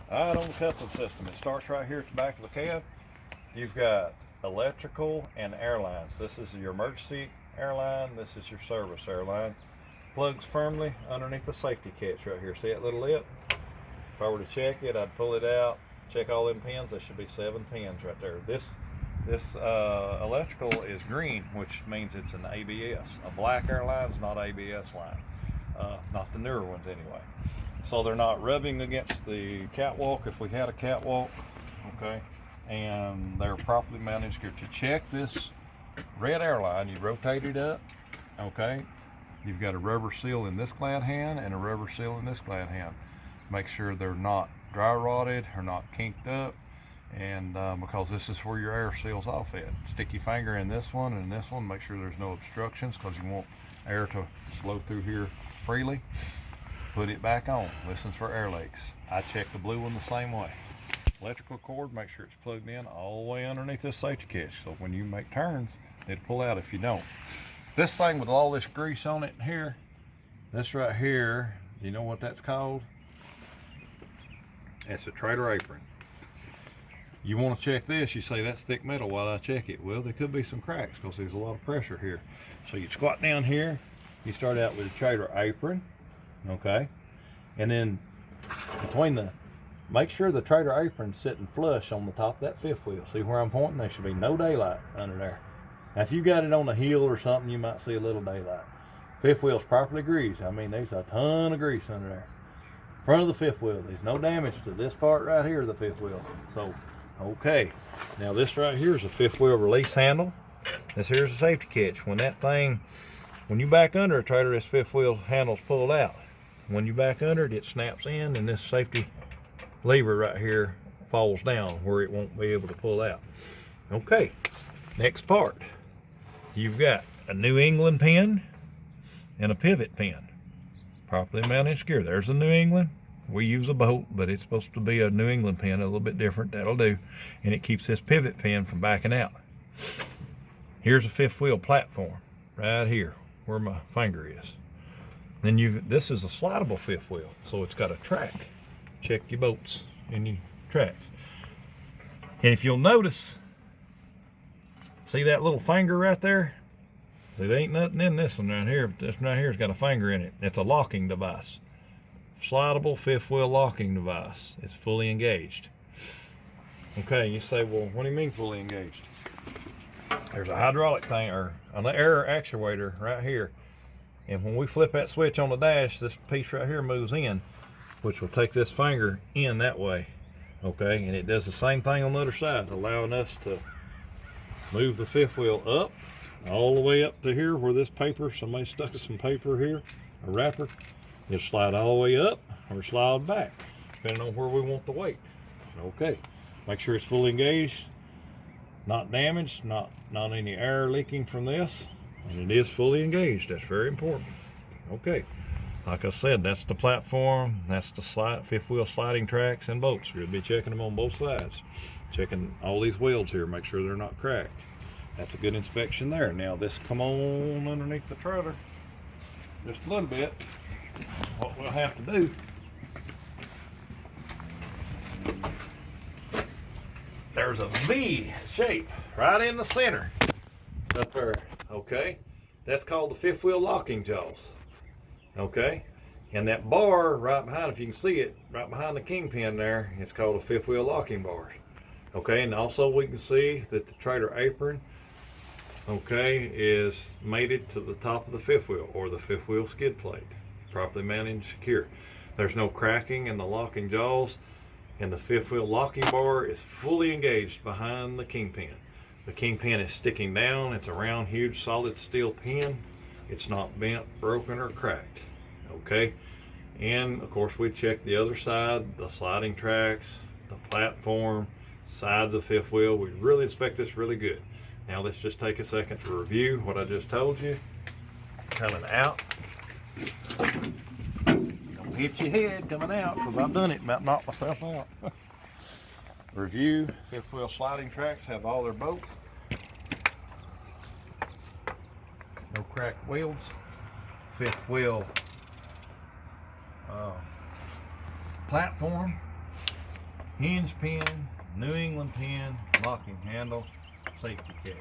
All right, on the coupling system, it starts right here at the back of the cab. You've got electrical and airlines. This is your emergency airline. This is your service airline. Plugs firmly underneath the safety catch right here. See that little lip? If I were to check it, I'd pull it out, check all them pins. There should be 7 pins right there. This electrical is green, which means it's an ABS. A black airline is not ABS line, not the newer ones anyway. So they're not rubbing against the catwalk if we had a catwalk, okay? And they're properly managed here. To check this red airline, you rotate it up, okay? You've got a rubber seal in this glad hand and a rubber seal in this glad hand. Make sure they're not dry rotted or not kinked up, and because this is where your air seals off at. Stick your finger in this one and this one, make sure there's no obstructions because you want air to flow through here freely. Put it back on, listens for air leaks. I check the blue one the same way. Electrical cord, make sure it's plugged in all the way underneath this safety catch, so when you make turns, it'll pull out if you don't. This thing with all this grease on it here, this right here, you know what that's called? It's a trailer apron. You want to check this, you say that's thick metal, while I check it. Well, there could be some cracks because there's a lot of pressure here. So you squat down here, you start out with a trailer apron, okay? And then make sure the trailer apron's sitting flush on the top of that fifth wheel. See where I'm pointing? There should be no daylight under there. Now if you got it on a hill or something, you might see a little daylight. Fifth wheel's properly greased. I mean, there's a ton of grease under there. Front of the fifth wheel, there's no damage to this part right here of the fifth wheel. So, okay. Now this right here is a fifth wheel release handle. This here's a safety catch. When you back under a trailer, this fifth wheel handle's pulled out. When you back under it, it snaps in and this safety lever right here falls down where it won't be able to pull out. Okay, next part. You've got a New England pin and a pivot pin. Properly managed gear. There's a New England. We use a bolt, but it's supposed to be a New England pin, a little bit different. That'll do. And it keeps this pivot pin from backing out. Here's a fifth wheel platform right here where my finger is. Then this is a slidable fifth wheel, so it's got a track. Check your bolts and your tracks. And if you'll notice, see that little finger right there? See, there ain't nothing in this one right here, but this one right here's got a finger in it. It's a locking device. Slidable fifth wheel locking device. It's fully engaged. Okay, you say, well, what do you mean fully engaged? There's a hydraulic thing or an air actuator right here. And when we flip that switch on the dash, this piece right here moves in, which will take this finger in that way. Okay, and it does the same thing on the other side, allowing us to move the fifth wheel up all the way up to here where this paper, somebody stuck some paper here, a wrapper. It'll slide all the way up or slide back, depending on where we want the weight. Okay, make sure it's fully engaged, not damaged, not any air leaking from this, and it is fully engaged. That's very important. Okay, like I said, that's the platform, that's the fifth wheel sliding tracks and bolts. We'll be checking them on both sides, checking all these wheels here, make sure they're not cracked. That's a good inspection there. Now this come on underneath the trailer just a little bit. What we'll have to do, there's a V shape right in the center up there, okay? That's called the fifth wheel locking jaws, okay? And that bar right behind, if you can see it, right behind the kingpin there, it's called a fifth wheel locking bars, okay? And also we can see that the trailer apron, okay, is mated to the top of the fifth wheel or the fifth wheel skid plate. Properly managed, secure. There's no cracking in the locking jaws, and the fifth wheel locking bar is fully engaged behind the kingpin. The kingpin is sticking down. It's a round, huge, solid steel pin. It's not bent, broken, or cracked. Okay, and of course we check the other side, the sliding tracks, the platform, sides of fifth wheel. We really inspect this really good. Now let's just take a second to review what I just told you. Coming out. Don't hit your head coming out, because I've done it, about knocked myself out. Review, fifth wheel sliding tracks have all their bolts. No cracked wheels. Fifth wheel platform hinge pin, New England pin, locking handle, safety catch.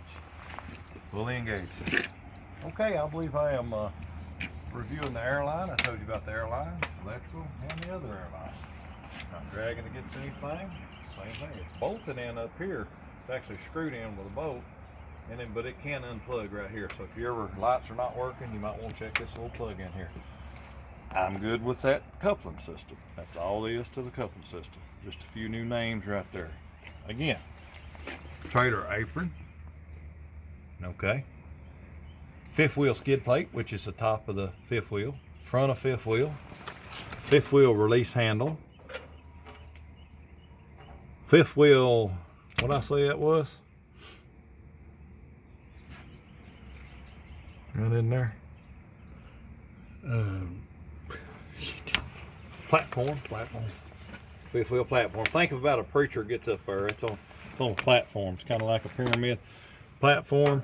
Fully engaged. Okay, I believe I am reviewing the airline. I told you about the airline, electrical, and the other airline. Not dragging against anything. Same thing. It's bolted in up here. It's actually screwed in with a bolt, and then but it can unplug right here. So if your lights are not working, you might want to check this little plug in here. I'm good with that coupling system. That's all there is to the coupling system. Just a few new names right there. Again, trailer apron. Okay. Fifth wheel skid plate, which is the top of the fifth wheel. Front of fifth wheel release handle. Fifth wheel, what did I say that was? Right in there. Platform. Fifth wheel platform. Think about a preacher gets up there. It's on a platform. It's kind of like a pyramid platform.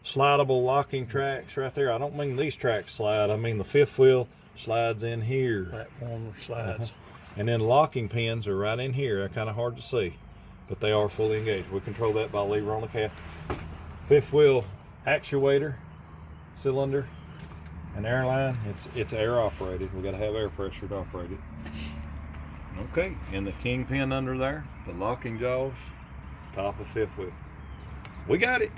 Slidable locking tracks right there. I don't mean these tracks slide. I mean the fifth wheel slides in here. Platform slides. And then locking pins are right in here. They're kind of hard to see, but they are fully engaged. We control that by a lever on the cap. Fifth wheel actuator, cylinder, and airline. It's air operated. We got to have air pressure to operate it. Okay, and the kingpin under there, the locking jaws, top of fifth wheel. We got it.